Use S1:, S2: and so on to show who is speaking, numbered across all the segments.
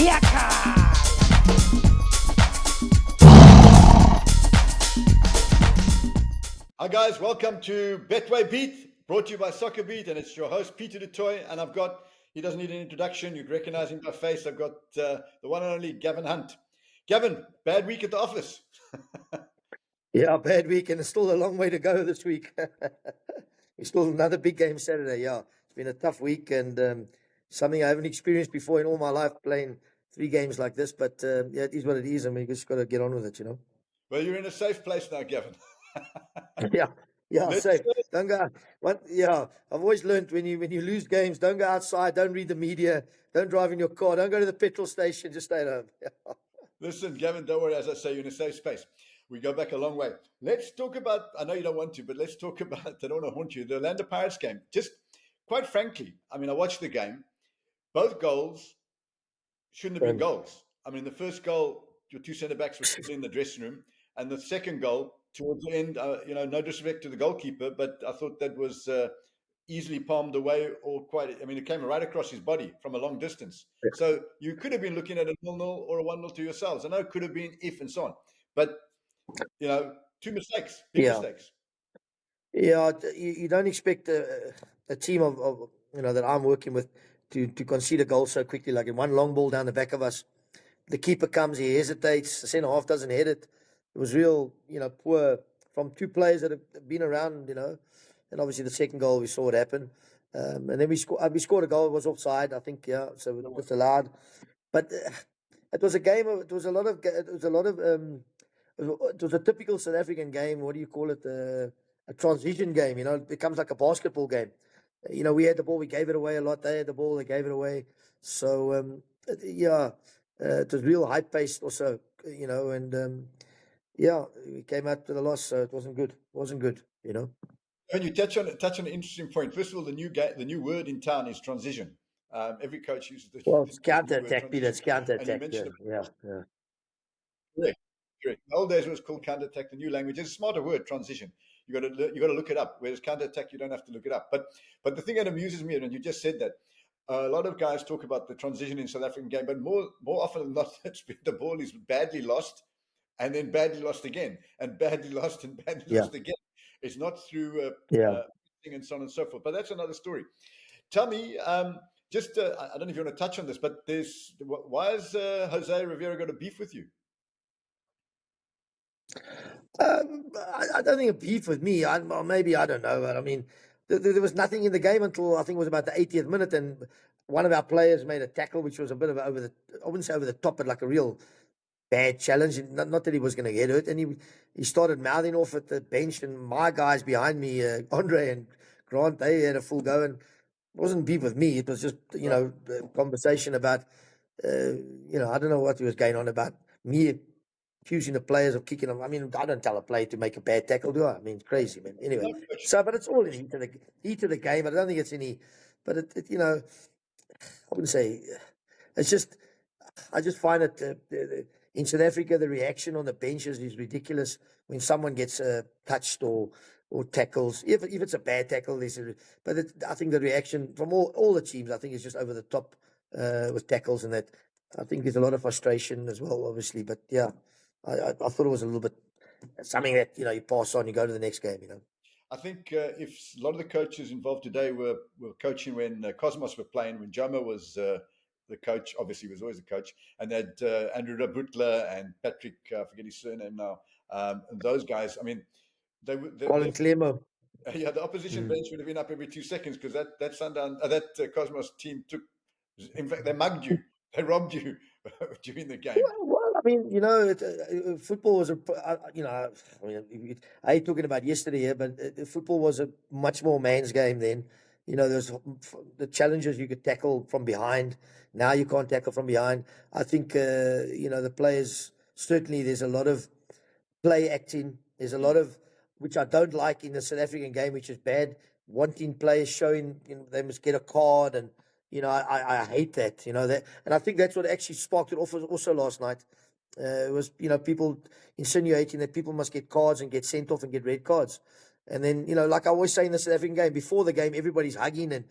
S1: Hi guys, welcome to Betway Beat, brought to you by Soccer Beat, and it's your host Peter du Toit, and he doesn't need an introduction, you'd recognize him by face, I've got the one and only Gavin Hunt. Gavin, bad week at the office.
S2: Yeah, bad week, and it's still a long way to go this week. It's still another big game Saturday, yeah. It's been a tough week, and something I haven't experienced before in all my life, playing 3 games like this, but yeah, it is what it is, and we just got to get on with it,
S1: Well, you're in a safe place now, Gavin.
S2: Yeah, safe. Don't go. I've always learned when you lose games, don't go outside, don't read the media, don't drive in your car, don't go to the petrol station, just stay at home.
S1: Listen, Gavin, don't worry, as I say, you're in a safe space. We go back a long way. Let's talk about, I know you don't want to, but let's talk about, I don't want to haunt you, the Orlando Pirates game. Just quite frankly, I mean, I watched the game. Both goals shouldn't have been goals. I mean, the first goal, your 2 centre-backs were still in the dressing room, and the second goal, towards the end, no disrespect to the goalkeeper, but I thought that was easily palmed away, it came right across his body from a long distance.
S2: Yeah.
S1: So you could have been looking at a 0-0 or a 1-0 to yourselves. I know it could have been if and so on, but 2 mistakes, big mistakes.
S2: Yeah, you don't expect a team of that I'm working with to concede a goal so quickly. Like in one long ball down the back of us, the keeper comes, he hesitates, the centre half doesn't hit it. It was real, poor from 2 players that have been around, and obviously the second goal we saw what happened, and then we scored a goal. It was offside, I think, so it was allowed, but it was a game of it was a typical South African game. What do you call it? A transition game. It becomes like a basketball game. We had the ball, we gave it away a lot. They had the ball, they gave it away. So it was real high paced also. We came out with a loss, so it wasn't good.
S1: When you touch on an interesting point, first of all, the new word in town is transition. Every coach uses the
S2: it's counter-attack, Peter. It's counter-attack. Yeah.
S1: Correct. In the old days, it was called counter-attack. The new language is a smarter word, transition. You got to look it up. Whereas counter-attack, you don't have to look it up. But the thing that amuses me, and you just said that, a lot of guys talk about the transition in South African game, but more often than not, the ball is badly lost, and then badly lost again, and badly lost, and badly lost again. It's not through and so on and so forth. But that's another story. Tell me, I don't know if you want to touch on this, but why has Jose Rivera got a beef with you?
S2: I don't think a beef with me. Maybe, I don't know. But I mean, there was nothing in the game until I think it was about the 80th minute, and one of our players made a tackle, which was a bit of I wouldn't say over the top, but like a real bad challenge. Not that he was going to get hurt, and he started mouthing off at the bench, and my guys behind me, Andre and Grant, they had a full go, and it wasn't beef with me. It was just a conversation about I don't know what he was going on about me accusing the players of kicking them. I mean, I don't tell a player to make a bad tackle, do I? I mean, it's crazy, man. Anyway, but it's all in heat of the game. I don't think it's any, but I wouldn't say. It's just, I just find it in South Africa, the reaction on the benches is ridiculous when someone gets touched or tackles. If it's a bad tackle, I think the reaction from all the teams, I think, is just over the top with tackles, and that I think there's a lot of frustration as well, obviously. But yeah. I thought it was a little bit something that you pass on, you go to the next game.
S1: I think if a lot of the coaches involved today were coaching when Cosmos were playing, when Jomo was the coach, obviously he was always the coach, and they had Andrew Butler and Patrick, I forget his surname now, and those guys. I mean,
S2: Colin Clemo.
S1: Yeah, the opposition bench would have been up every 2 seconds because that Cosmos team took. In fact, they mugged you, they robbed you during the game.
S2: Well, I mean, football was I hate talking about yesterday here, but football was a much more man's game then. There's the challenges you could tackle from behind. Now you can't tackle from behind. I think, the players, certainly there's a lot of play acting. There's a lot of, which I don't like in the South African game, which is bad, wanting players showing they must get a card, and I hate that, that, and I think that's what actually sparked it off also last night. It was, people insinuating that people must get cards and get sent off and get red cards. And then, like I always say in the South African game, before the game, everybody's hugging and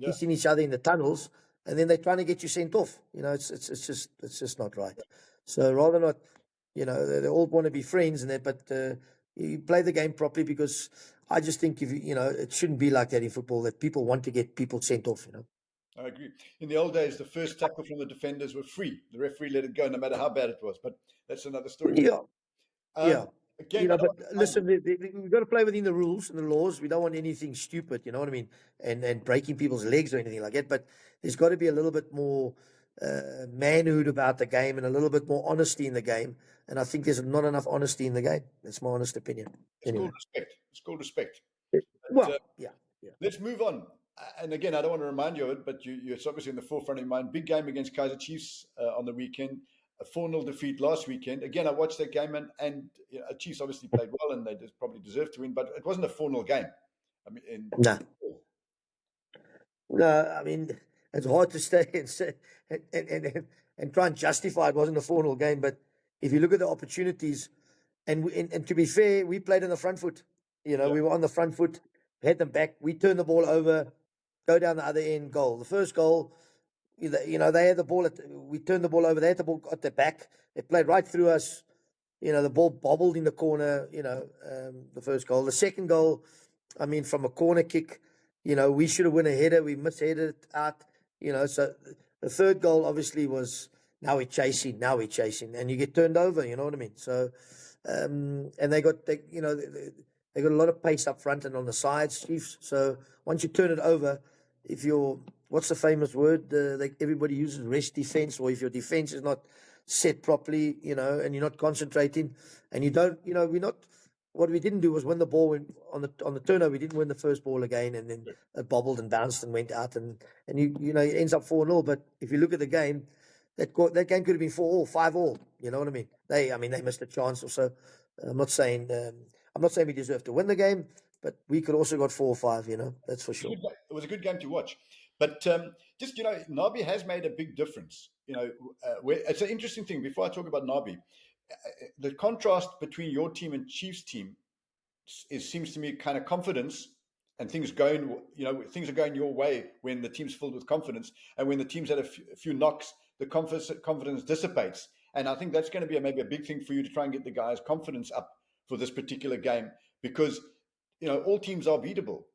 S2: kissing each other in the tunnels. and then they're trying to get you sent off. It's just not right. So rather not, they all want to be friends and that, but you play the game properly, because I just think if it shouldn't be like that in football, that people want to get people sent off.
S1: I agree. In the old days, the first tackle from the defenders were free. The referee let it go, no matter how bad it was. But that's another story.
S2: Yeah, yeah.
S1: Um, again, I don't
S2: But
S1: want to remind
S2: listen,
S1: you.
S2: we've got to play within the rules and the laws. We don't want anything stupid, you know what I mean, and breaking people's legs or anything like that. But there's got to be a little bit more manhood about the game, and a little bit more honesty in the game. And I think there's not enough honesty in the game. That's my honest opinion.
S1: It's
S2: Anyway,
S1: called respect. It's called respect. But,
S2: well, yeah, yeah.
S1: let's move on. And again, I don't want to remind you of it, but it's obviously in the forefront of your mind. Big game against Kaizer Chiefs on the weekend. A 4-0 defeat last weekend. Again, I watched that game, and Chiefs obviously played well, and they probably deserved to win, but it wasn't a 4-0 game. I mean,
S2: No, no. I mean, it's hard to stay and say and try and justify it wasn't a 4-0 game. But if you look at the opportunities, and to be fair, we played on the front foot. We were on the front foot, had them back. We turned the ball over, go down the other end, goal. The first goal, they had the ball. We turned the ball over. They had the ball at their back. They played right through us. The ball bobbled in the corner. The first goal. The second goal, I mean, from a corner kick, we should have won a header. We misheaded it out. So the third goal obviously was, now we're chasing, and you get turned over. You know what I mean? So, and they got they got a lot of pace up front and on the sides, Chiefs. So once you turn it over, if you're, what's the famous word? Everybody uses, rest defense, or if your defense is not set properly, and you're not concentrating, and you don't, we're not. What we didn't do was win the ball on the turnover. We didn't win the first ball again, and then it bobbled and bounced and went out, and it ends up 4-0. But if you look at the game, that game could have been 4-4, 5-4. You know what I mean? They missed a chance or so. I'm not saying we deserve to win the game, but we could also got 4 or 5. That's for sure.
S1: It was a good game to watch. But just, Nabi has made a big difference. It's an interesting thing. Before I talk about Nabi, the contrast between your team and Chiefs' team seems to me kind of confidence, and things are going your way when the team's filled with confidence, and when the team's had a few knocks, the confidence dissipates. And I think that's going to be maybe a big thing for you, to try and get the guys' confidence up for this particular game, because all teams are beatable.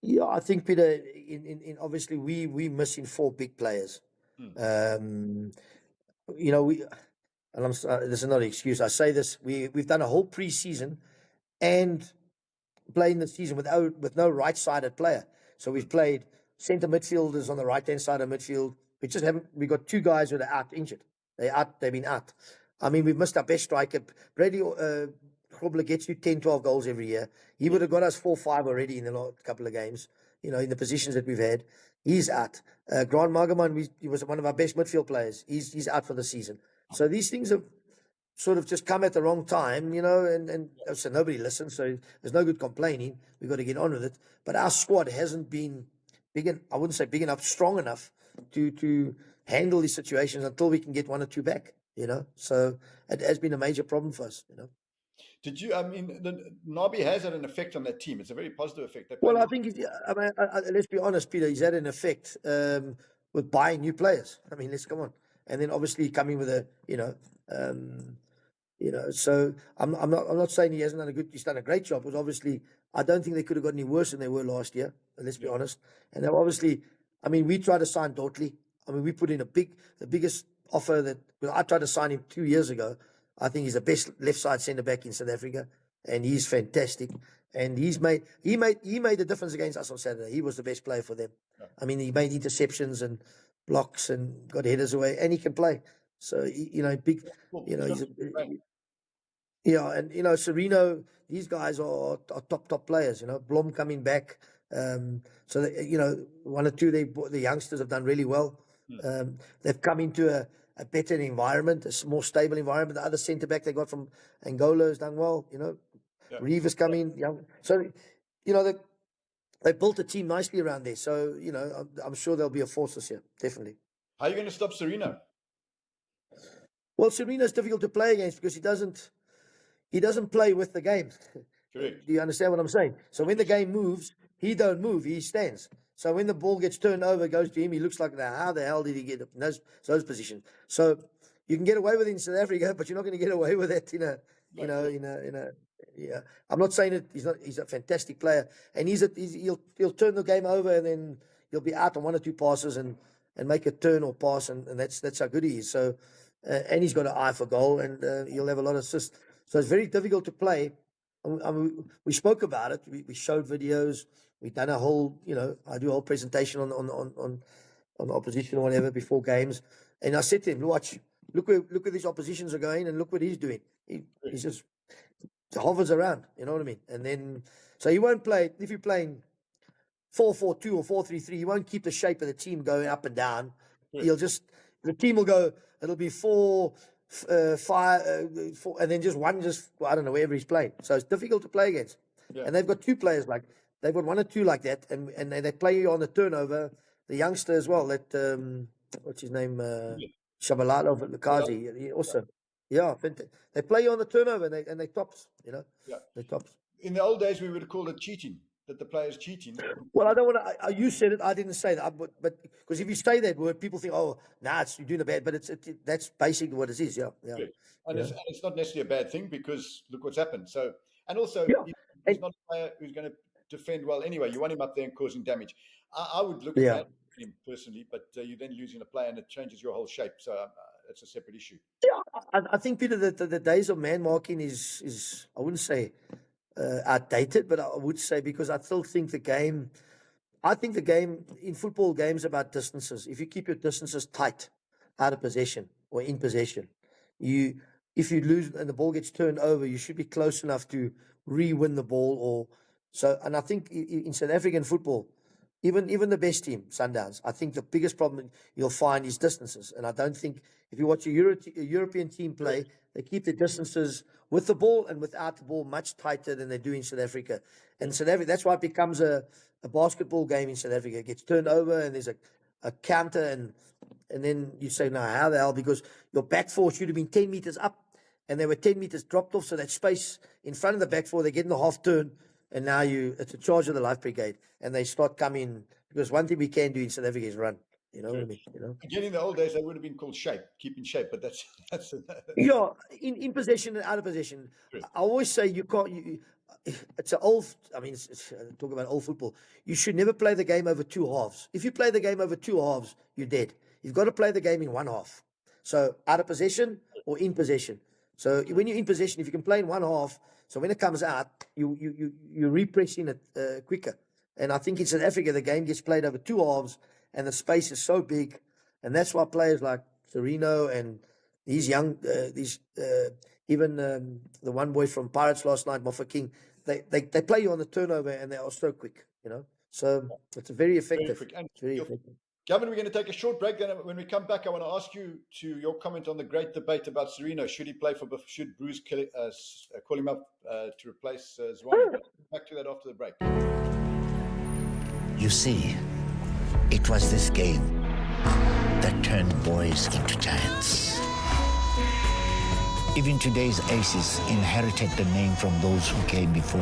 S2: Yeah, I think, Peter, in obviously we missing 4 big players. This is not an excuse. I say this. We've done a whole pre-season and playing the season with no right-sided player. So we've played centre midfielders on the right-hand side of midfield. We got 2 guys who are out injured. They've been out. I mean, we've missed our best striker. Bradley Grobler gets you 10, 12 goals every year. He would have got us 4, 5 already in the last couple of games, in the positions that we've had. He's out. Grant Margeman, he was one of our best midfield players. He's out for the season. So these things have sort of just come at the wrong time, and so nobody listens. So there's no good complaining. We've got to get on with it. But our squad hasn't been I wouldn't say big enough, strong enough to handle these situations until we can get 1 or 2 back, So it has been a major problem for us,
S1: Did you? I mean, Nabi has had an effect on that team. It's a very positive effect.
S2: Well, I think let's be honest, Peter. He's had an effect with buying new players. I mean, let's come on, and then obviously coming with a, So I'm not saying he hasn't done he's done a great job. Because obviously, I don't think they could have got any worse than they were last year. Let's be honest. And they're obviously, I mean, we tried to sign Dortley. I mean, we put in the biggest offer that. I tried to sign him 2 years ago. I think he's the best left side centre back in South Africa, and he's fantastic. And he made the difference against us on Saturday. He was the best player for them.
S1: Yeah.
S2: I mean, he made interceptions and blocks and got headers away, and he can play. So big. Yeah, and Sereno, these guys are top players. Blom coming back. So that, 1 or 2 the youngsters have done really well. They've come into a better environment, a more stable environment. The other centre back they got from Angola has done well.
S1: Yeah.
S2: Reeves coming young. So they built a team nicely around there. So I'm sure there'll be a force this year, definitely.
S1: How are you going to stop Sereno?
S2: Well, Sereno's difficult to play against because he doesn't play with the game.
S1: Correct.
S2: Do you understand what I'm saying? So when the game moves, he don't move, he stands. So when the ball gets turned over, goes to him, he looks like, now, how the hell did he get up in those positions? So you can get away with it in South Africa, but you're not going to get away with it yeah. I'm not saying that he's a fantastic player, and he'll turn the game over, and then he'll be out on one or two passes and make a turn or pass, and that's how good he is. So, and he's got an eye for goal, and he'll have a lot of assists. So it's very difficult to play. We spoke about it. We showed videos. We done a whole, I do a whole presentation on the opposition or whatever before games, and I said to him, "Watch, look where these oppositions are going, and look what he's doing. He's just hovers around. You know what I mean? And then, so he won't play if you're playing 4-4-2 or 4-3-3. He won't keep the shape of the team going up and down. He'll just the team will go. It'll be 4, 5, 4, and then just one. I don't know wherever he's playing. So it's difficult to play against. Yeah. And they've got two players they've got one or two like that, and they play you on the turnover. The youngster as well. That what's his name? Shabalala Lukazi. He also. Yeah, they play you on the turnover and they tops, they tops.
S1: In the old days, we would have called it cheating, that the player's cheating.
S2: Well, I don't want to. You said it. I didn't say that. But because if you say that word, people think, oh, you're doing a bad. But that's basically what it is. Yeah.
S1: And it's not necessarily a bad thing because look what's happened. So, and also, he's not a player who's going to defend well anyway. You want him up there and causing damage. I would look at him personally, but you're then losing a player and it changes your whole shape. So it's a separate issue.
S2: Yeah, I think, Peter, the days of man marking is I wouldn't say outdated, but I would say because I still think the game in football games about distances. If you keep your distances tight out of possession or in possession, if you lose and the ball gets turned over, you should be close enough to re-win the ball and I think in South African football, even the best team, Sundowns, I think the biggest problem you'll find is distances. And I don't think if you watch a European team play, they keep the distances with the ball and without the ball much tighter than they do in South Africa. And South Africa, that's why it becomes a basketball game in South Africa. It gets turned over and there's a counter and then you say, no, how the hell? Because your back four should have been 10 meters up and they were 10 meters dropped off. So that space in front of the back four, they get in the half turn. And now it's a charge of the life brigade, and they start coming because one thing we can do in South Africa is run. You know what I mean?
S1: Again, in the old days, they would have been called keeping shape, but that's
S2: yeah. In possession and out of possession, I always say you can't. It's an old. I mean, talk about old football. You should never play the game over two halves. If you play the game over two halves, you're dead. You've got to play the game in one half. So out of possession or in possession. So when you're in possession, if you can play in one half. So when it comes out, you're repressing it quicker. And I think in South Africa, the game gets played over two halves, and the space is so big. And that's why players like Sereno and these young, even the one boy from Pirates last night, Moffat King, they play you on the turnover, and they are so quick, So it's very effective. Very effective.
S1: Gavin, we're going to take a short break. Then when we come back, I want to ask you your comment on the great debate about Sereno. Should he play should Bruce call him up to replace Tshwane? Back to that after the break.
S3: You see, it was this game that turned boys into giants. Even today's aces inherited the name from those who came before.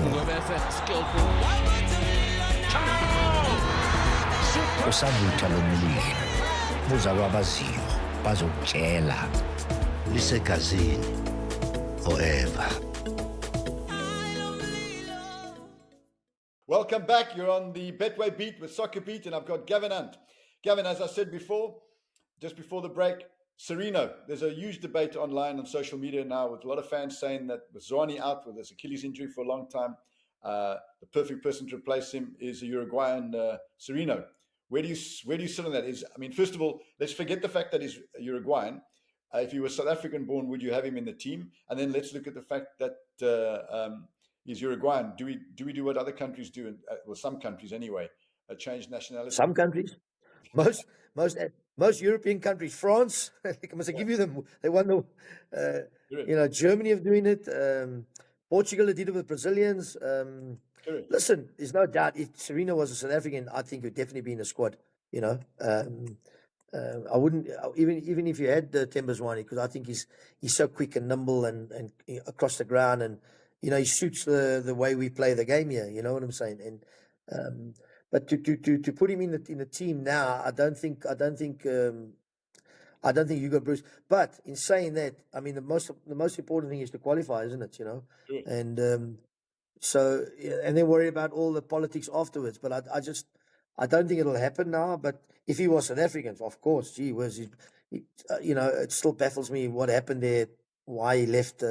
S3: Usabutha lomlilo buzalwa abaziyo bazokutshela lisegazini forever.
S1: Welcome back. You're on the Betway Beat with Soccer Beat, and I've got Gavin Hunt. Gavin, as I said before, just before the break, Sereno. There's a huge debate online on social media now with a lot of fans saying that with Tshwane out with his Achilles injury for a long time, the perfect person to replace him is a Uruguayan Sereno. Where do you sit on that? First of all, let's forget the fact that he's Uruguayan. If he was South African born, would you have him in the team? And then let's look at the fact that he's Uruguayan. Do we do what other countries do? Well, some countries anyway, change nationality.
S2: Some countries, most European countries, France, I must give you them. They won the, Germany of doing it. Portugal did it with Brazilians. Listen, there's no doubt if Sereno was a South African, I think he'd definitely be in the squad. I wouldn't even if you had Themba Tshwane, because I think he's so quick and nimble and across the ground, and he suits the way we play the game here. You know what I'm saying? And But to put him in the team now, I don't think Hugo Bruce. But in saying that, I mean the most important thing is to qualify, isn't it?
S1: Correct.
S2: And so and then worry about all the politics afterwards. But I don't think it'll happen now. But if he was South African, of course, gee whiz, it still baffles me what happened there, why he left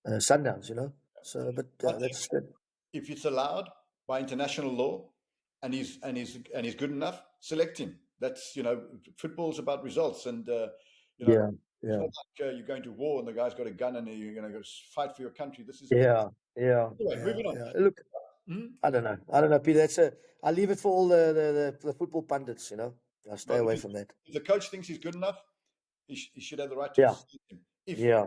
S2: Sundowns. So, but
S1: I think
S2: that's that.
S1: if it's allowed by international law, and he's good enough, select him. That's football's about results, and
S2: Yeah,
S1: it's
S2: yeah,
S1: not like you're going to war and the guy's got a gun and you're going to go fight for your country. This is
S2: yeah, yeah,
S1: anyway.
S2: yeah,
S1: Moving on.
S2: yeah. Look, I don't know, Peter. I'll leave it for all the football pundits. I'll stay
S1: Well,
S2: away from that.
S1: if the coach thinks he's good enough, he should have the right to
S2: Yeah,
S1: select him. If
S2: yeah.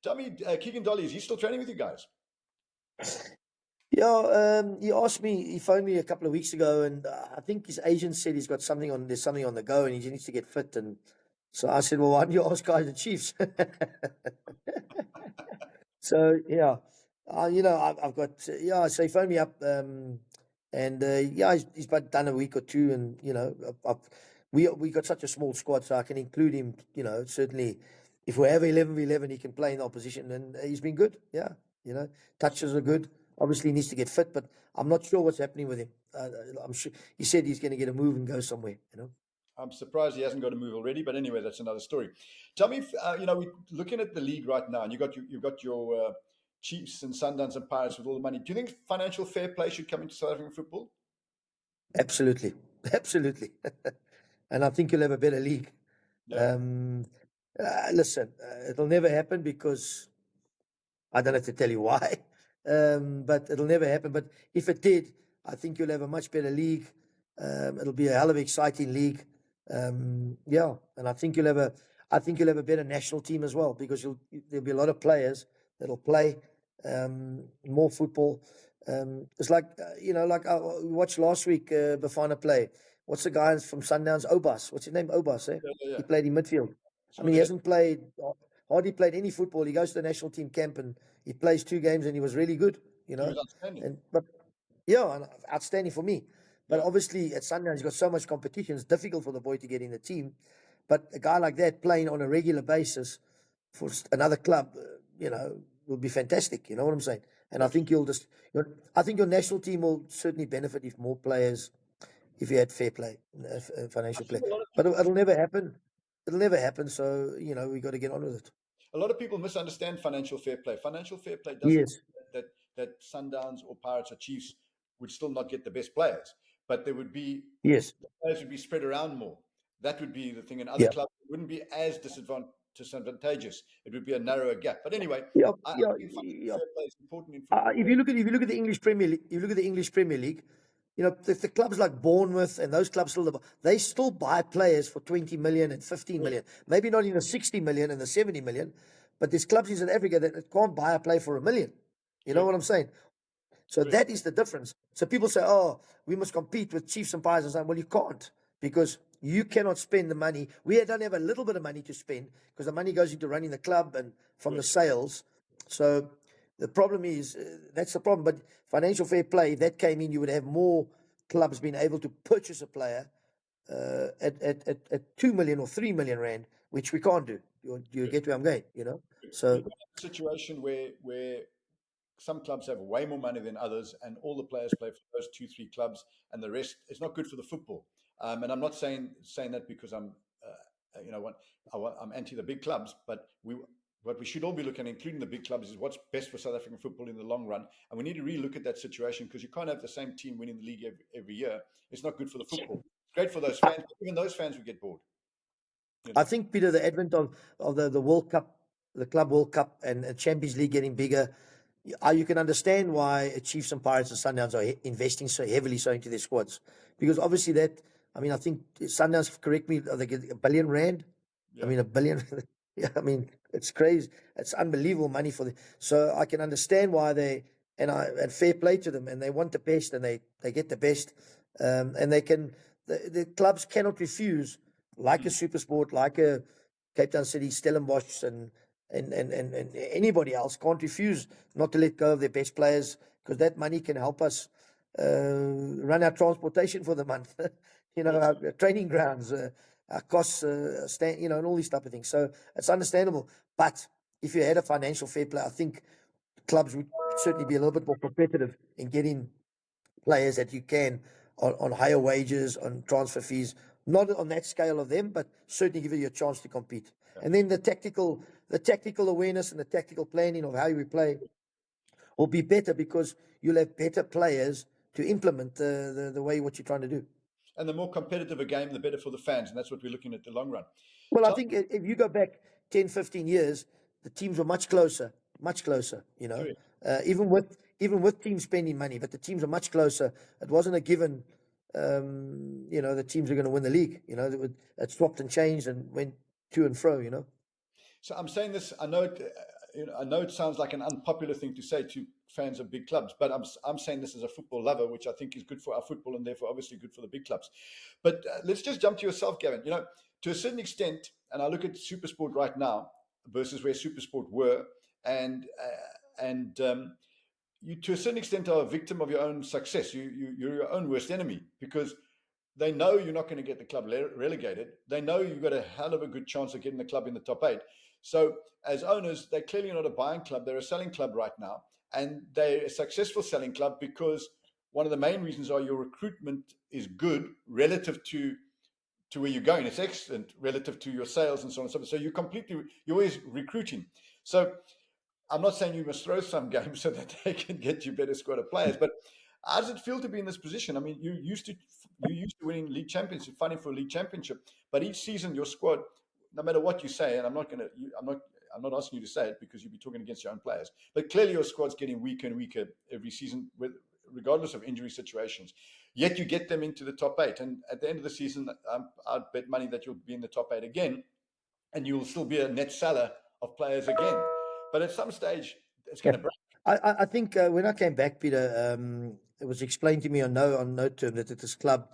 S1: Tell me, Keegan Dolly, is he still training with you guys?
S2: Yeah, he phoned me a couple of weeks ago, and I think his agent said there's something on the go, and he needs to get fit. And so I said, well, why don't you ask Kaizer Chiefs? So yeah, I've got So he phoned me up, and he's about done a week or two, and we got such a small squad, so I can include him. Certainly, if we have 11v11, he can play in the opposition, and he's been good. Yeah, touches are good. Obviously, he needs to get fit, but I'm not sure what's happening with him. I'm sure he said he's going to get a move and go somewhere.
S1: I'm surprised he hasn't got a move already, but anyway, that's another story. Tell me, if, we're looking at the league right now, and you've got your Chiefs and Sundowns and Pirates with all the money. Do you think financial fair play should come into South African football?
S2: Absolutely, absolutely. And I think you'll have a better league.
S1: Yeah.
S2: Listen, it'll never happen because I don't have to tell you why, but it'll never happen. But if it did, I think you'll have a much better league. It'll be a hell of an exciting league. And I think you'll have a better national team as well, because there'll be a lot of players that'll play more football. It's like we watched last week Bafana play. What's the guy from Sundowns? Obas. What's his name? Obas.
S1: Yeah.
S2: He played in midfield. I mean, he hasn't hardly played any football. He goes to the national team camp and he plays 2 games and he was really good.
S1: He was outstanding.
S2: Outstanding for me. But obviously at Sundowns he's got so much competition. It's difficult for the boy to get in the team. But a guy like that playing on a regular basis for another club, will be fantastic. You know what I'm saying? And I think your national team will certainly benefit if more players, if you had fair play, financial play. But it'll never happen. It'll never happen. So, we got to get on with it.
S1: A lot of people misunderstand financial fair play. Financial fair play doesn't mean that Sundowns or Pirates or Chiefs would still not get the best players, but there would be the players would be spread around more. That would be the thing. In other clubs, it wouldn't be as disadvantageous. It would be a narrower gap. But anyway, I think financial fair play is important in football.
S2: If you look at the English Premier League, the clubs like Bournemouth and those clubs they still buy players for 20 million and 15 million. Maybe not even 60 million and the 70 million, but there's clubs in South Africa that can't buy a player for $1 million. You know what I'm saying? So that is the difference. So people say, oh, we must compete with Chiefs and Pirates and so on. Well, you can't, because you cannot spend the money. We don't have a little bit of money to spend because the money goes into running the club and from the sales. So the problem is, that's the problem. But financial fair play, if that came in, you would have more clubs being able to purchase a player at 2 million or 3 million rand, which we can't do. You get where I'm going, So
S1: a situation where some clubs have way more money than others, and all the players play for those 2-3 clubs, and the rest is not good for the football. And I'm not saying that because I'm anti the big clubs, but what we should all be looking at, including the big clubs, is what's best for South African football in the long run. And we need to relook at that situation, because you can't have the same team winning the league every year. It's not good for the football. It's great for those fans, but even those fans would get bored.
S2: I think, Peter, the advent of the World Cup, the Club World Cup, and Champions League getting bigger, you can understand why Chiefs and Pirates and Sundowns are investing so heavily into their squads. Because obviously I think Sundowns, correct me, they get R1 billion.
S1: Yeah.
S2: I mean, R1 billion. Yeah, I mean, it's crazy. It's unbelievable money for them. So I can understand why and fair play to them, and they want the best, and they get the best. And they can, the clubs cannot refuse, like a SuperSport, like a Cape Town City, Stellenbosch, and anybody else can't refuse not to let go of their best players, because that money can help us run our transportation for the month, our training grounds, our costs, and all these type of things. So it's understandable. But if you had a financial fair play, I think clubs would certainly be a little bit more competitive in getting players that you can on higher wages, on transfer fees, not on that scale of them, but certainly give you a chance to compete. And then the tactical awareness and the tactical planning of how we play will be better because you'll have better players to implement the way what you're trying to do.
S1: And the more competitive a game, the better for the fans. And that's what we're looking at the long run.
S2: Well, I think if you go back 10, 15 years, the teams were much closer, even with teams spending money, but the teams are much closer. It wasn't a given, the teams are going to win the league. It swapped and changed and went to and fro,
S1: So I'm saying this, I know it sounds like an unpopular thing to say to fans of big clubs, but I'm saying this as a football lover, which I think is good for our football and therefore obviously good for the big clubs. But let's just jump to yourself, Gavin. To a certain extent, and I look at SuperSport right now versus where SuperSport were, and you to a certain extent are a victim of your own success. You're your own worst enemy because they know you're not going to get the club relegated. They know you've got a hell of a good chance of getting the club in the top 8. So as owners, they're clearly not a buying club. They're a selling club right now. And they're a successful selling club because one of the main reasons are your recruitment is good relative to where you're going. It's excellent relative to your sales and so on and so forth. So you're always recruiting. So I'm not saying you must throw some games so that they can get you better squad of players, but how does it feel to be in this position? I mean, you used to winning league championships, fighting for a league championship, but each season your squad, no matter what you say, and I'm not asking you to say it because you'll be talking against your own players, but clearly your squad's getting weaker and weaker every season, regardless of injury situations. Yet you get them into the top 8, and at the end of the season, I'd bet money that you'll be in the top 8 again, and you'll still be a net seller of players again. But at some stage, it's going to break.
S2: I think when I came back, Peter, it was explained to me on no term that at this club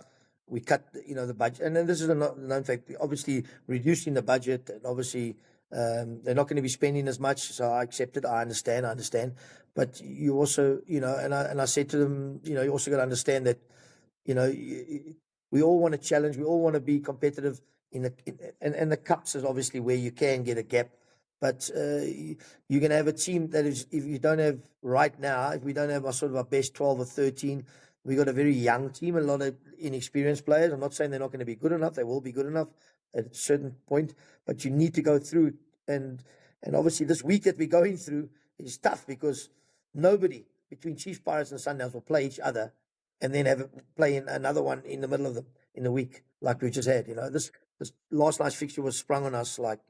S2: we cut the budget, and then this is a known fact. Obviously, reducing the budget, and obviously they're not going to be spending as much. So I accepted. I understand. But you also, and I said to them, you also got to understand that, we all want to challenge. We all want to be competitive and the cups is obviously where you can get a gap. But you're going to have a team that is, if we don't have our best 12 or 13, we got a very young team, a lot of inexperienced players. I'm not saying they're not going to be good enough. They will be good enough at a certain point, but you need to go through. And obviously this week that we're going through is tough because nobody between Chiefs, Pirates and Sundowns will play each other and then play in another one in the middle of them in the week like we just had. This last night's fixture was sprung on us like,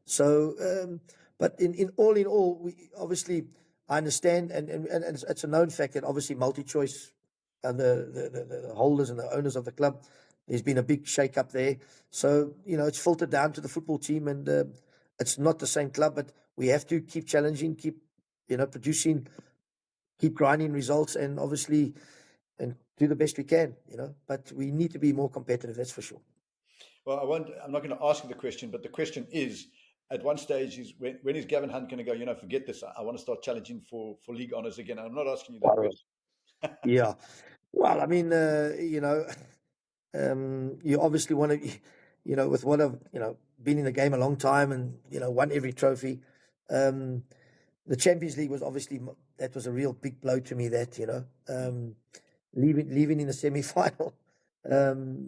S2: So, but in all, we obviously I understand, and it's a known fact that obviously MultiChoice and the holders and the owners of the club, there's been a big shake up there. So it's filtered down to the football team, and it's not the same club, but we have to keep challenging, keep producing, keep grinding results, and obviously and do the best we can. But we need to be more competitive. That's for sure.
S1: Well, I'm not going to ask you the question, but the question is, at one stage, when is Gavin Hunt going to go, forget this, I want to start challenging for league honours again? I'm not asking you that question.
S2: Yeah. Well, I mean, you obviously want to, with what I've, been in the game a long time and, won every trophy. The Champions League was obviously, that was a real big blow to me that, leaving in the semi-final.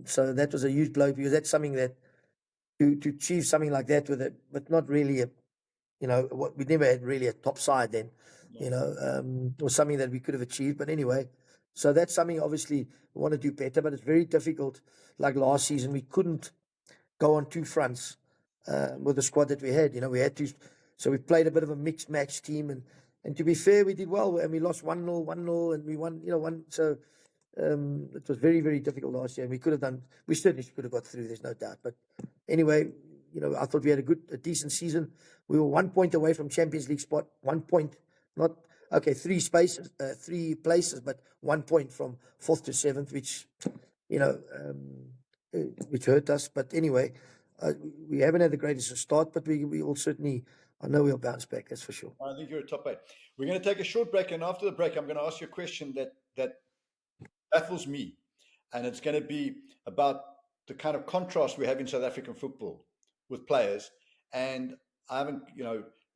S2: So that was a huge blow because that's something that to achieve something like that but not really we never had really a top side then, it was something that we could have achieved. But anyway, so that's something obviously we want to do better, but it's very difficult. Like last season, we couldn't go on two fronts with the squad that we had. We had to, so we played a bit of a mixed match team, and to be fair, we did well, and we lost 1-0, and we won, one. So it was very, very difficult last year, and we certainly could have got through. There's no doubt. But anyway, I thought we had a decent season. We were 1 point away from Champions League spot. 1 point, not okay. 3 places, but 1 point from 4th to 7th, which hurt us. But anyway, we haven't had the greatest start, but we will certainly. I know we'll bounce back. That's for sure.
S1: I think you're a top 8. We're going to take a short break, and after the break, I'm going to ask you a question that baffles me, and it's going to be about the kind of contrast we have in South African football with players. And I haven't,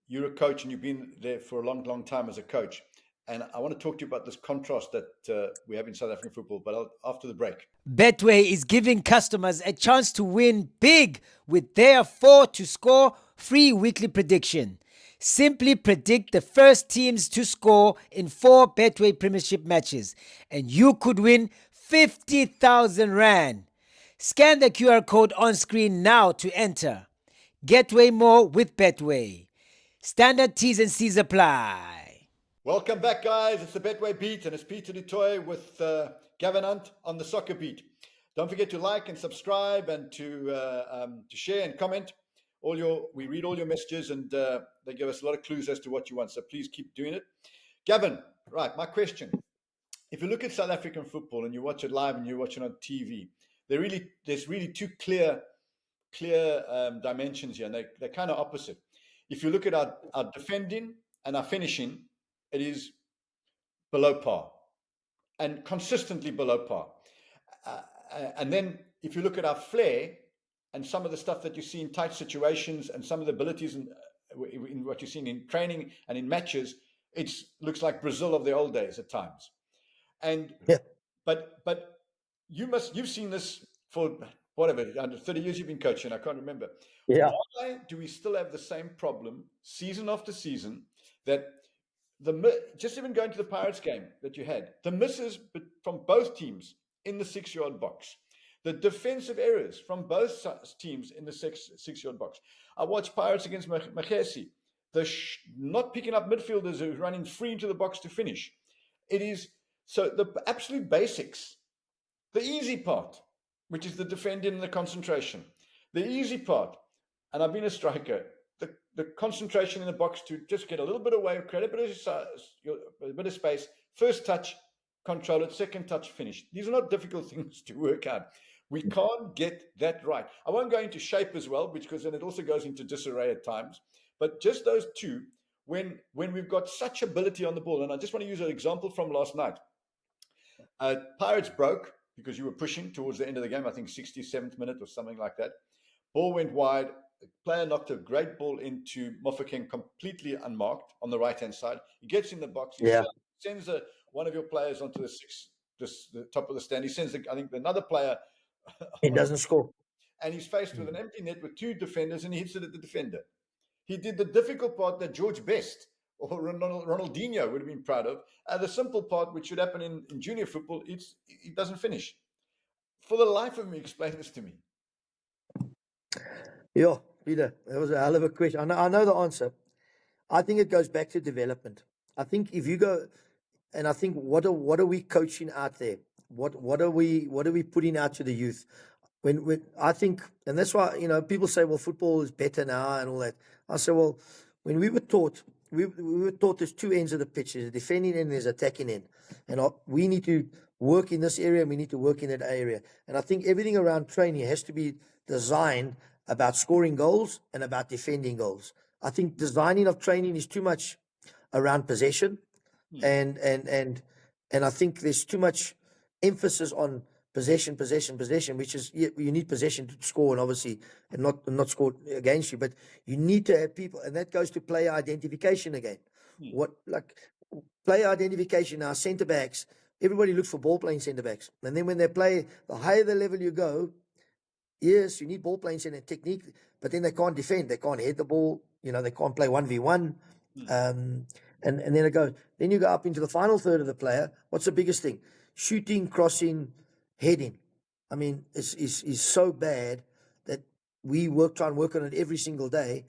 S1: you're a coach and you've been there for a long, long time as a coach. And I want to talk to you about this contrast that we have in South African football, but after the break.
S4: Betway is giving customers a chance to win big with their 4 to score free weekly prediction. Simply predict the first teams to score in 4 Betway Premiership matches, and you could win 50,000 Rand. Scan the QR code on screen now to enter. Get way more with Betway. Standard T's and C's apply.
S1: Welcome back, guys. It's the Betway Beat, and it's Peter du Toit with Gavin Hunt on the Soccer Beat. Don't forget to like and subscribe and to share and comment. We read all your messages, and they give us a lot of clues as to what you want. So please keep doing it. Gavin, right, my question. If you look at South African football and you watch it live and you watch it on TV, there's really two clear dimensions here, and they're kind of opposite. If you look at our defending and our finishing, it is below par and consistently below par. And then if you look at our flair and some of the stuff that you see in tight situations and some of the abilities in what you've seen in training and in matches, it looks like Brazil of the old days at times. And
S2: Yeah.
S1: But you've seen this for whatever, under 30 years you've been coaching, I can't remember.
S2: Yeah.
S1: Why do we still have the same problem season after season that just even going to the Pirates game that you had, the misses from both teams in the 6-yard box, the defensive errors from both teams in the 6-yard box. I watched Pirates against Makhesi, not picking up midfielders who are running free into the box to finish. It is so the absolute basics, the easy part, which is the defending and the concentration, the easy part. And I've been a striker. The concentration in the box to just get a little bit away, create a bit of space, first touch, control it, second touch, finish. These are not difficult things to work out. We can't get that right. I won't go into shape as well, because then it also goes into disarray at times. But just those two, when we've got such ability on the ball, and I just want to use an example from last night. Pirates broke because you were pushing towards the end of the game, I think 67th minute or something like that. Ball went wide. The player knocked a great ball into Mofokeng completely unmarked on the right-hand side. He gets in the box. He sends one of your players onto the top of the stand. He sends, I think, another player.
S2: He doesn't score.
S1: And he's faced with an empty net with 2 defenders, and he hits it at the defender. He did the difficult part that George Best or Ronaldinho would have been proud of. The simple part, which should happen in junior football, it doesn't finish. For the life of me, explain this to me.
S2: Yeah, Peter, that was a hell of a question. I know the answer. I think it goes back to development. I think if you go, and I think what are we coaching out there? What are we putting out to the youth? When I think, and that's why people say, well, football is better now and all that. I say, well, when we were taught, we were taught there's 2 ends of the pitch: there's a defending end and there's attacking end, and we need to work in this area and we need to work in that area. And I think everything around training has to be designed about scoring goals and about defending goals. I think designing of training is too much around possession, and I think there's too much emphasis on possession, which is, you need possession to score, and obviously, and not score against you, but you need to have people, and that goes to player identification again. Player identification, our centre backs, everybody looks for ball playing centre backs, and then when they play, the higher the level you go, yes, you need ball playing centre technique, but then they can't defend, they can't head the ball, they can't play 1v1, and then it goes. Then you go up into the final third of the player. What's the biggest thing? Shooting, crossing, heading. I mean, is so bad that we try and work on it every single day.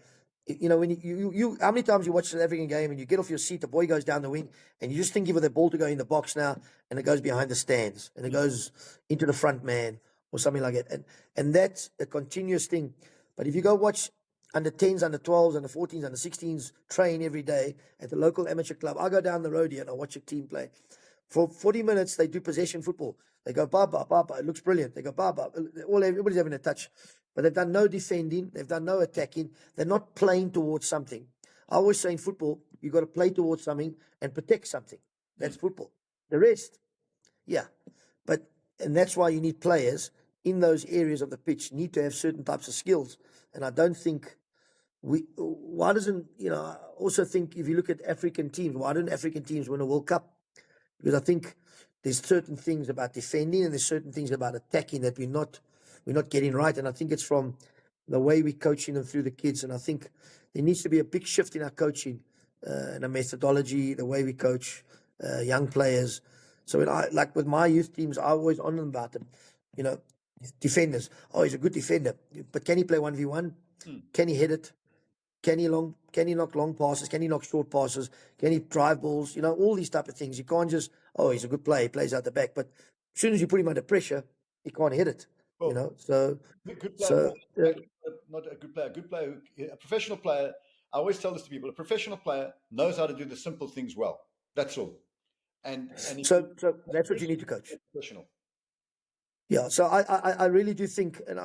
S2: When you how many times you watch an African game and you get off your seat, the boy goes down the wing, and you just think of the ball to go in the box now, and it goes behind the stands, and it goes into the front man or something like that. And that's a continuous thing. But if you go watch under 10s, under 12s, under 14s, under 16s train every day at the local amateur club, I go down the road here and I watch a team play. For 40 minutes, they do possession football. They go, ba, ba, ba, ba. It looks brilliant. They go, ba, ba. Everybody's having a touch. But they've done no defending. They've done no attacking. They're not playing towards something. I always say in football, you got to play towards something and protect something. That's football. The rest, yeah. And that's why you need players in those areas of the pitch need to have certain types of skills. And I don't think why doesn't, I also think if you look at African teams, why don't African teams win a World Cup? Because I think there's certain things about defending and there's certain things about attacking that we're not getting right. And I think it's from the way we're coaching them through the kids. And I think there needs to be a big shift in our coaching and a methodology, the way we coach young players. So like with my youth teams, I always on them about them. Defenders. Oh, he's a good defender, but can he play 1v1? Can he hit it? Can he knock long passes? Can he knock short passes? Can he drive balls? All these type of things. You can't just, he's a good player, he plays out the back. But as soon as you put him under pressure, he can't hit it. So
S1: good player, not a good player. A good player, a professional player. I always tell this to people: a professional player knows how to do the simple things well. That's all. And
S2: so that's what you need to coach.
S1: Professional.
S2: Yeah. So I really do think, and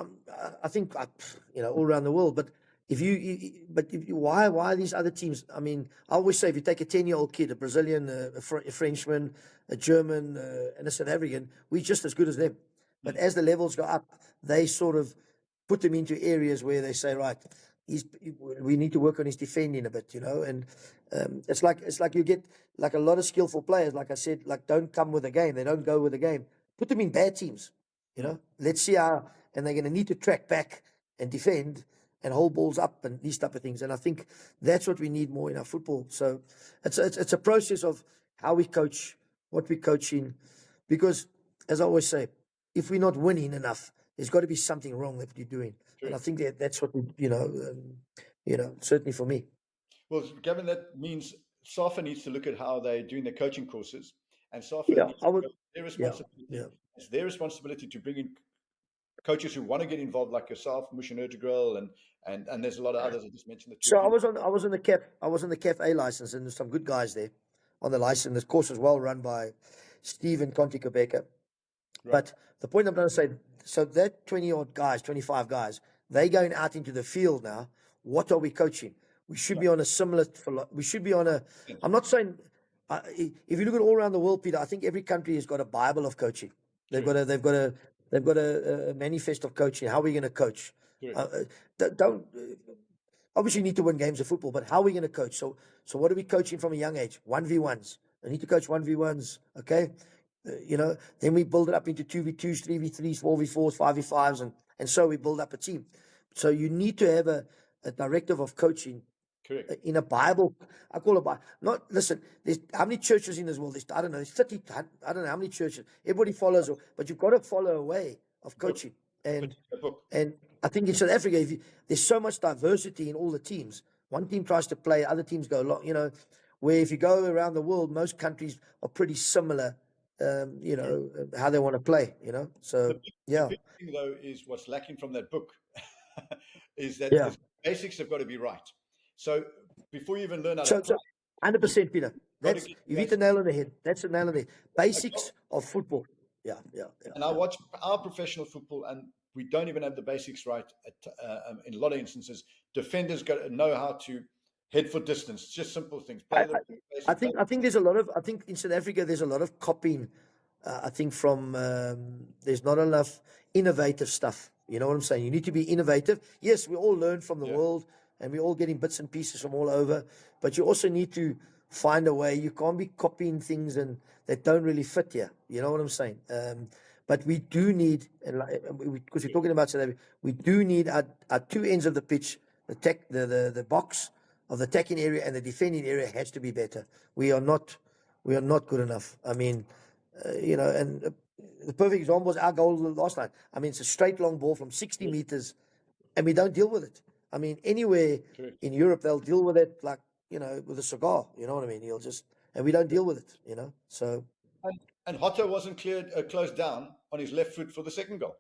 S2: I think all around the world, but. Why are these other teams? I mean, I always say if you take a 10-year-old kid, a Brazilian, a Frenchman, a German, and a South African, we're just as good as them. But as the levels go up, they sort of put them into areas where they say, right, we need to work on his defending a bit, and it's like you get like a lot of skillful players, like I said, like don't come with a game, they don't go with a game. Put them in bad teams, Let's see how, and they're going to need to track back and defend and hold balls up and these type of things. And I think that's what we need more in our football. So it's a process of how we coach, what we coach in. Because, as I always say, if we're not winning enough, there's got to be something wrong with what you're doing. True. And I think that's what, certainly for me.
S1: Well, Gavin, that means SAFA needs to look at how they're doing their coaching courses. And SAFA needs to their responsibility. Yeah. It's their responsibility to bring in coaches who want to get involved, like yourself, Mushin Ertegrill, and there's a lot of others. I just mentioned the two.
S2: So I was on the CAF A license, and there's some good guys there on the license. The course was well run by Steve and Conti Quebeca. Right. But the point I'm trying to say, so that 20-odd guys, 25 guys, they're going out into the field now. What are we coaching? We should be on a similar. We should be on a. I'm not saying. If you look at all around the world, Peter, I think every country has got a Bible of coaching. They've got a manifesto of coaching. How are we going to coach? Obviously need to win games of football, but how are we going to coach? So what are we coaching from a young age? 1v1s. I need to coach 1v1s, okay? Then we build it up into 2v2s, 3v3s, 4v4s, 5v5s, and so we build up a team. So you need to have a directive of coaching. Correct. In a Bible. I call it Bible. Listen, there's how many churches in this world? There's 30, I don't know how many churches. Everybody follows, but you've got to follow a way of coaching. And I think in South Africa, there's so much diversity in all the teams. One team tries to play, other teams go along, where if you go around the world, most countries are pretty similar, how they want to play, So,
S1: the big thing, though, is what's lacking from that book is that the basics have got to be right. So before you even learn how to play,
S2: 100%, Peter. You've hit the nail on the head. That's the nail on the head. Basics of football. Yeah.
S1: And I watch our professional football, and we don't even have the basics right. In a lot of instances, defenders got to know how to head for distance. Just simple things.
S2: I think there's a lot of. I think in South Africa there's a lot of copying. I think from there's not enough innovative stuff. You know what I'm saying? You need to be innovative. Yes, we all learn from the world, and we're all getting bits and pieces from all over. But you also need to find a way. You can't be copying things that don't really fit here. You know what I'm saying? But we do need, and because we're talking about South Africa, we do need our two ends of the pitch, the box of the attacking area and the defending area has to be better. We are not good enough. I mean, and the perfect example was our goal last night. I mean, it's a straight long ball from 60 meters, and we don't deal with it. I mean, anywhere in Europe, they'll deal with it like, with a cigar. You know what I mean? And we don't deal with it, So.
S1: And Hotto wasn't closed down on his left foot for the second goal.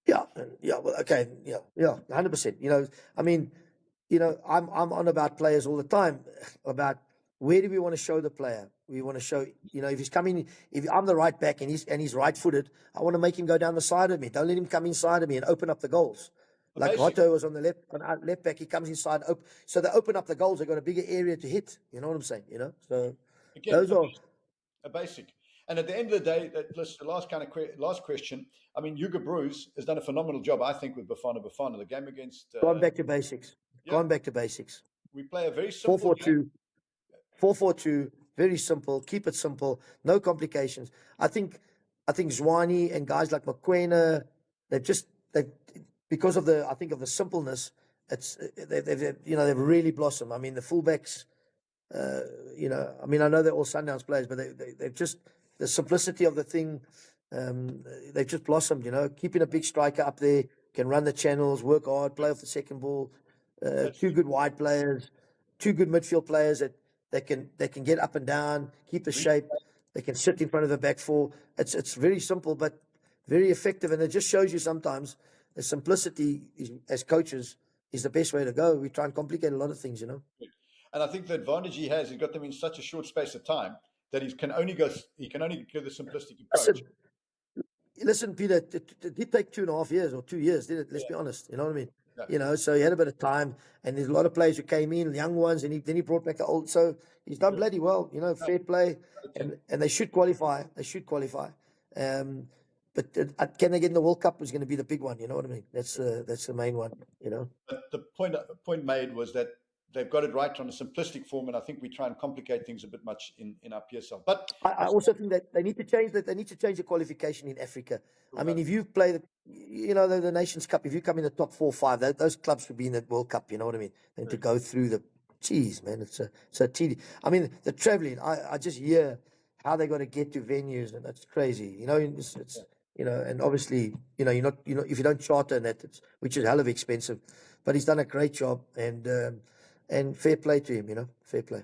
S2: Yeah. Well, okay. Yeah. 100%. I mean, I'm on about players all the time about where do we want to show the player? We want to show, if he's coming, if I'm the right back and he's right-footed, I want to make him go down the side of me. Don't let him come inside of me and open up the goals. Like
S1: Basic.
S2: Hotto was on the left back, he comes inside. So they open up the goals. They've got a bigger area to hit. You know what I'm saying? So
S1: Again,
S2: those are
S1: a basic. And at the end of the day, the last question. I mean, Hugo Broos has done a phenomenal job, I think, with Bafana Bafana. The game against
S2: gone back to basics.
S1: yeah.
S2: Gone back to basics.
S1: We play a very simple
S2: 4-4-2. 4-4-2. Very simple. Keep it simple. No complications. I think Tshwane and guys like Mokoena, because of the simpleness, they've really blossomed. I mean, the fullbacks, I know they're all Sundowns players, but they've just, the simplicity of the thing, they've just blossomed, keeping a big striker up there, can run the channels, work hard, play off the second ball, two good wide players, two good midfield players that can get up and down, keep the shape, they can sit in front of the back four. It's very simple, but very effective, and it just shows you sometimes the simplicity as coaches is the best way to go. We try and complicate a lot of things,
S1: And I think the advantage he has, he's got them in such a short space of time that he can only go the simplistic approach.
S2: Listen, Peter, it did take 2.5 years or 2 years, did it? Let's be honest. You know what I mean?
S1: Yeah.
S2: So he had a bit of time, and there's a lot of players who came in, young ones, and then he brought back the old. So he's done bloody well, fair play, and they should qualify. But can they get in the World Cup is going to be the big one. You know what I mean? That's the main one.
S1: But the point made was that they've got it right on a simplistic form, and I think we try and complicate things a bit much in our PSL. But
S2: I also think that they need to change that. They need to change the qualification in Africa. I mean, if you play the Nations Cup, if you come in the top 4 or 5, those clubs would be in the World Cup. You know what I mean? And to go through man, it's a tedious. I mean, the traveling. I just hear how they got to get to venues, and that's crazy. It's and obviously, you're not, if you don't charter and that, which is hell of expensive. But he's done a great job, and fair play to him, fair play.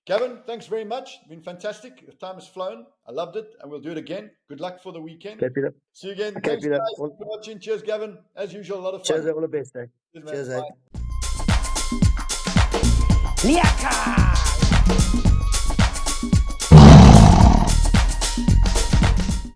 S1: Gavin, thanks very much. It's been fantastic. The time has flown. I loved it, and we'll do it again. Good luck for the weekend.
S2: Okay, Peter.
S1: See you again.
S2: Okay,
S1: Thanks,
S2: Peter.
S1: guys, for watching. Cheers, Gavin. As usual, a lot of fun.
S2: Cheers, all the best, eh?
S1: Cheers, man.
S2: Cheers, eh?
S1: Bye.
S4: Liaka!